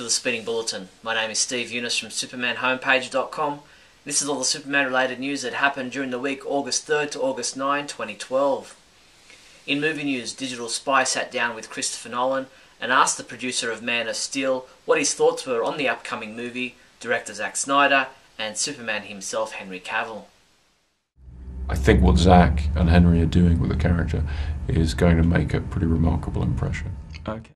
to the Speeding Bulletin. My name is Steve Younis from SupermanHomepage.com. This is all the Superman related news that happened during the week August 3rd to August 9, 2012. In movie news, Digital Spy sat down with Christopher Nolan and asked the producer of Man of Steel what his thoughts were on the upcoming movie, director Zack Snyder, and Superman himself, Henry Cavill. I think what Zack and Henry are doing with the character is going to make a pretty remarkable impression. Okay.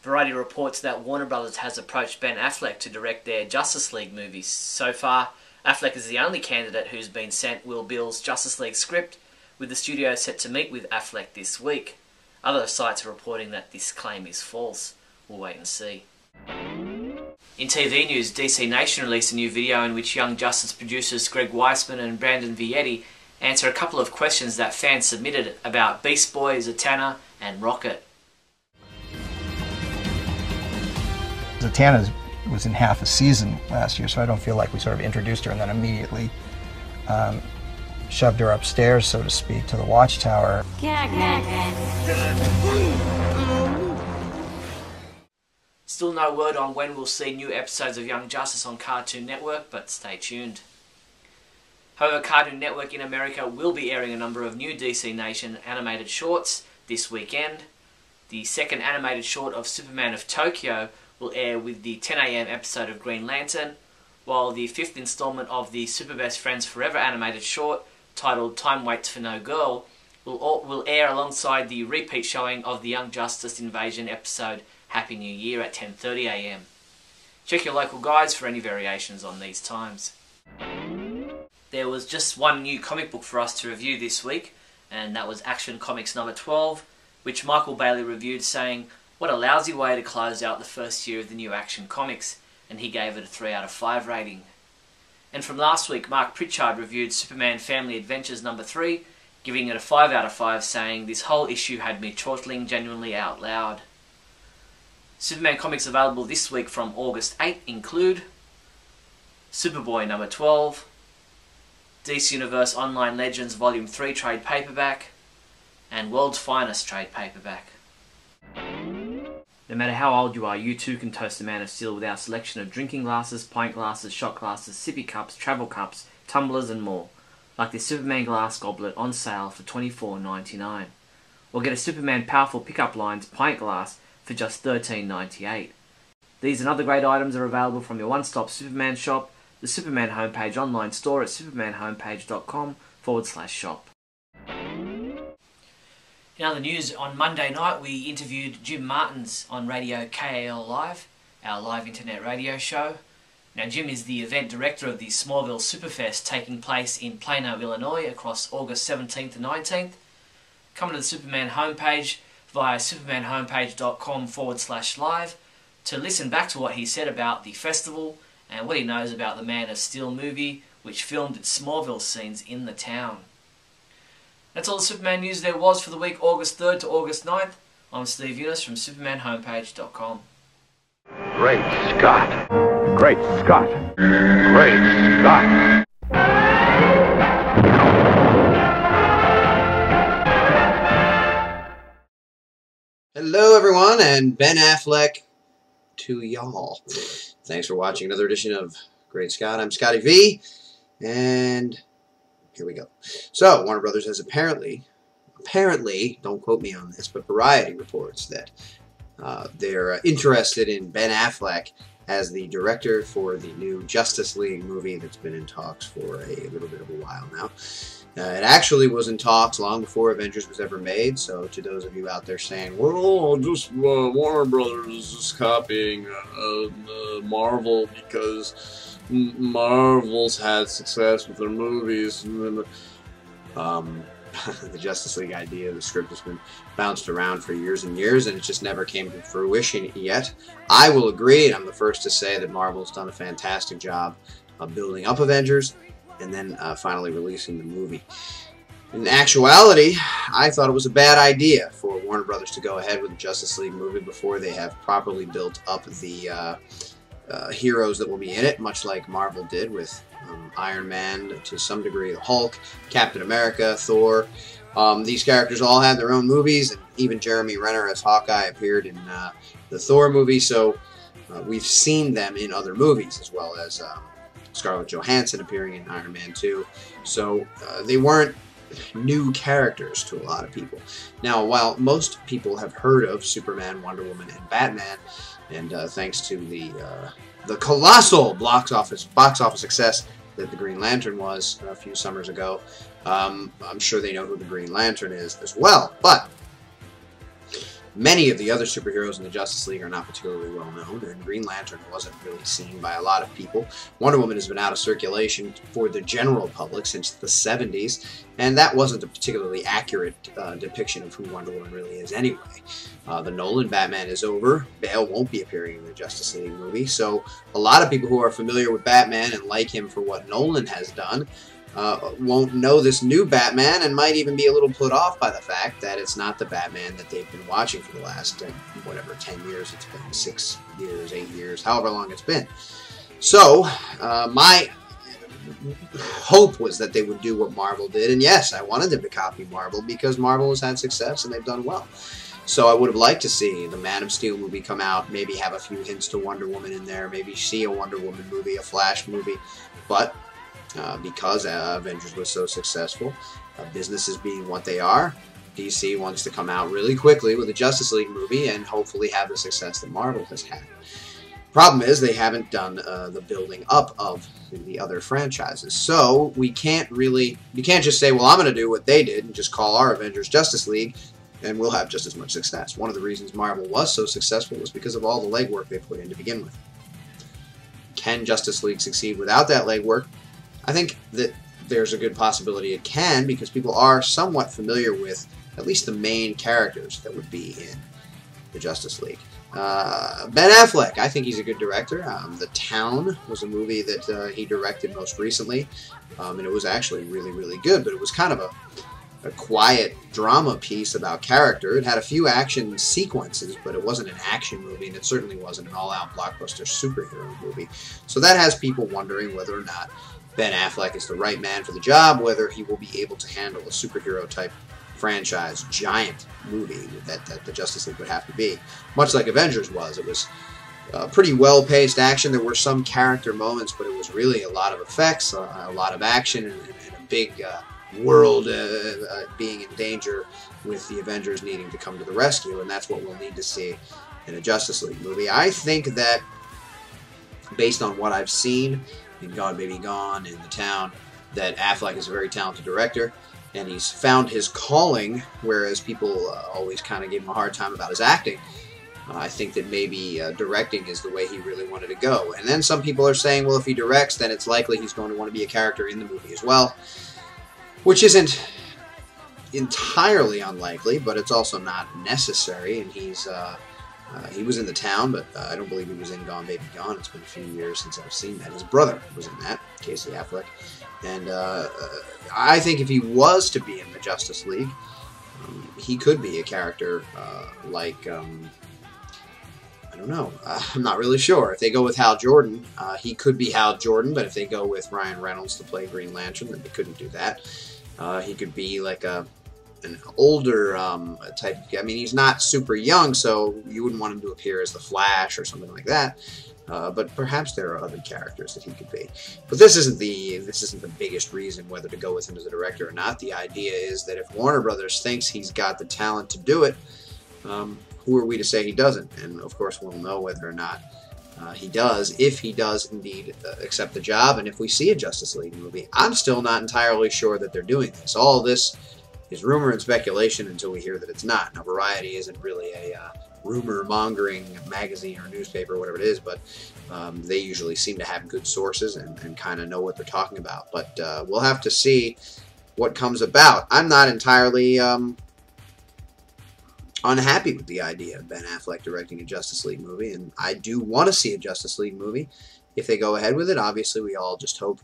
Variety reports that Warner Brothers has approached Ben Affleck to direct their Justice League movies. So far, Affleck is the only candidate who's been sent Will Bill's Justice League script, with the studio set to meet with Affleck this week. Other sites are reporting that this claim is false. We'll wait and see. In TV news, DC Nation released a new video in which Young Justice producers Greg Weisman and Brandon Vietti answer a couple of questions that fans submitted about Beast Boy, Zatanna and Rocket. Zatanna was in half a season last year, so I don't feel like we sort of introduced her and then immediately shoved her upstairs, so to speak, to the watchtower. Still no word on when we'll see new episodes of Young Justice on Cartoon Network, but stay tuned. However, Cartoon Network in America will be airing a number of new DC Nation animated shorts this weekend. The second animated short of Superman of Tokyo will air with the 10 AM episode of Green Lantern, while the fifth installment of the Super Best Friends Forever animated short, titled Time Waits for No Girl, will air alongside the repeat showing of the Young Justice Invasion episode Happy New Year at 10:30 AM. Check your local guides for any variations on these times. There was just one new comic book for us to review this week, and that was Action Comics number 12, which Michael Bailey reviewed, saying, "What a lousy way to close out the first year of the new Action Comics," and he gave it a 3 out of 5 rating. And from last week, Mark Pritchard reviewed Superman Family Adventures number 3, giving it a 5 out of 5, saying, "This whole issue had me chortling genuinely out loud." Superman comics available this week from August 8 include Superboy number 12, DC Universe Online Legends Volume 3 trade paperback, and World's Finest trade paperback. No matter how old you are, you too can toast a Man of Steel with our selection of drinking glasses, pint glasses, shot glasses, sippy cups, travel cups, tumblers and more, like this Superman glass goblet on sale for $24.99. Or get a Superman Powerful Pickup Lines pint glass for just $13.98. These and other great items are available from your one-stop Superman shop, the Superman Homepage online store at supermanhomepage.com/shop. In other news, on Monday night we interviewed Jim Martins on Radio KAL Live, our live internet radio show. Now Jim is the event director of the Smallville Superfest taking place in Plano, Illinois across August 17th and 19th. Come to the Superman homepage via supermanhomepage.com/live to listen back to what he said about the festival and what he knows about the Man of Steel movie, which filmed its Smallville scenes in the town. That's all the Superman news there was for the week August 3rd to August 9th. I'm Steve Younis from supermanhomepage.com. Great Scott! Great Scott! Great Scott! Hello everyone, and Ben Affleck to y'all. Thanks for watching another edition of Great Scott. I'm Scotty V, and here we go. So, Warner Brothers has apparently, don't quote me on this, but Variety reports that they're interested in Ben Affleck as the director for the new Justice League movie that's been in talks for a little bit of a while now. It actually was in talks long before Avengers was ever made, so to those of you out there saying, well, just Warner Brothers is just copying Marvel because Marvel's had success with their movies. The Justice League idea, the script has been bounced around for years and years, and it just never came to fruition yet. I will agree, and I'm the first to say that Marvel's done a fantastic job of building up Avengers and then finally releasing the movie. In actuality, I thought it was a bad idea for Warner Brothers to go ahead with the Justice League movie before they have properly built up the heroes that will be in it, much like Marvel did with Iron Man, to some degree the Hulk, Captain America, Thor. These characters all had their own movies, and even Jeremy Renner as Hawkeye appeared in the Thor movie, so we've seen them in other movies, as well as Scarlett Johansson appearing in Iron Man 2. So they weren't new characters to a lot of people. Now, while most people have heard of Superman, Wonder Woman, and Batman, and thanks to the colossal box office success that the Green Lantern was a few summers ago, I'm sure they know who the Green Lantern is as well. But many of the other superheroes in the Justice League are not particularly well known, and Green Lantern wasn't really seen by a lot of people. Wonder Woman has been out of circulation for the general public since the 70s, and that wasn't a particularly accurate depiction of who Wonder Woman really is anyway. The Nolan Batman is over. Bale won't be appearing in the Justice League movie, so a lot of people who are familiar with Batman and like him for what Nolan has done won't know this new Batman, and might even be a little put off by the fact that it's not the Batman that they've been watching for the last, whatever, 10 years it's been, 6 years, 8 years, however long it's been. So, my hope was that they would do what Marvel did, and yes, I wanted them to copy Marvel, because Marvel has had success and they've done well. So I would have liked to see the Man of Steel movie come out, maybe have a few hints to Wonder Woman in there, maybe see a Wonder Woman movie, a Flash movie, but because Avengers was so successful, businesses being what they are, DC wants to come out really quickly with a Justice League movie and hopefully have the success that Marvel has had. Problem is, they haven't done the building up of the other franchises. So you can't just say, well, I'm going to do what they did and just call our Avengers Justice League and we'll have just as much success. One of the reasons Marvel was so successful was because of all the legwork they put in to begin with. Can Justice League succeed without that legwork? I think that there's a good possibility it can, because people are somewhat familiar with at least the main characters that would be in the Justice League. Ben Affleck, I think he's a good director. The Town was a movie that he directed most recently, and it was actually really, really good, but it was kind of a quiet drama piece about character. It had a few action sequences, but it wasn't an action movie, and it certainly wasn't an all-out blockbuster superhero movie. So that has people wondering whether or not Ben Affleck is the right man for the job, whether he will be able to handle a superhero-type franchise giant movie that the Justice League would have to be. Much like Avengers was. It was pretty well-paced action. There were some character moments, but it was really a lot of effects, a lot of action, and a big world being in danger, with the Avengers needing to come to the rescue, and that's what we'll need to see in a Justice League movie. I think that, based on what I've seen in Gone Baby Gone, in The Town, that Affleck is a very talented director, and he's found his calling, whereas people always kind of gave him a hard time about his acting. I think that maybe directing is the way he really wanted to go. And then some people are saying, well, if he directs, then it's likely he's going to want to be a character in the movie as well, which isn't entirely unlikely, but it's also not necessary. And he was in The Town, but I don't believe he was in Gone Baby Gone. It's been a few years since I've seen that. His brother was in that, Casey Affleck. And I think if he was to be in the Justice League, he could be a character like, I don't know, I'm not really sure. If they go with Hal Jordan, he could be Hal Jordan, but if they go with Ryan Reynolds to play Green Lantern, then they couldn't do that. He could be like an older type. I mean, he's not super young, so you wouldn't want him to appear as the Flash or something like that. But perhaps there are other characters that he could be. But this isn't the biggest reason whether to go with him as a director or not. The idea is that if Warner Brothers thinks he's got the talent to do it, who are we to say he doesn't? And of course, we'll know whether or not he does, if he does indeed accept the job, and if we see a Justice League movie. I'm still not entirely sure that they're doing this. All this is rumor and speculation until we hear that it's not. Now, Variety isn't really a rumor-mongering magazine or newspaper or whatever it is, but they usually seem to have good sources and kind of know what they're talking about. But we'll have to see what comes about. I'm not entirely unhappy with the idea of Ben Affleck directing a Justice League movie, and I do want to see a Justice League movie if they go ahead with it. Obviously, we all just hope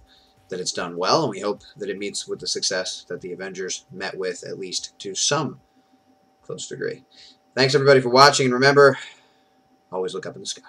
that it's done well, and we hope that it meets with the success that the Avengers met with, at least to some close degree. Thanks, everybody, for watching, and remember, always look up in the sky.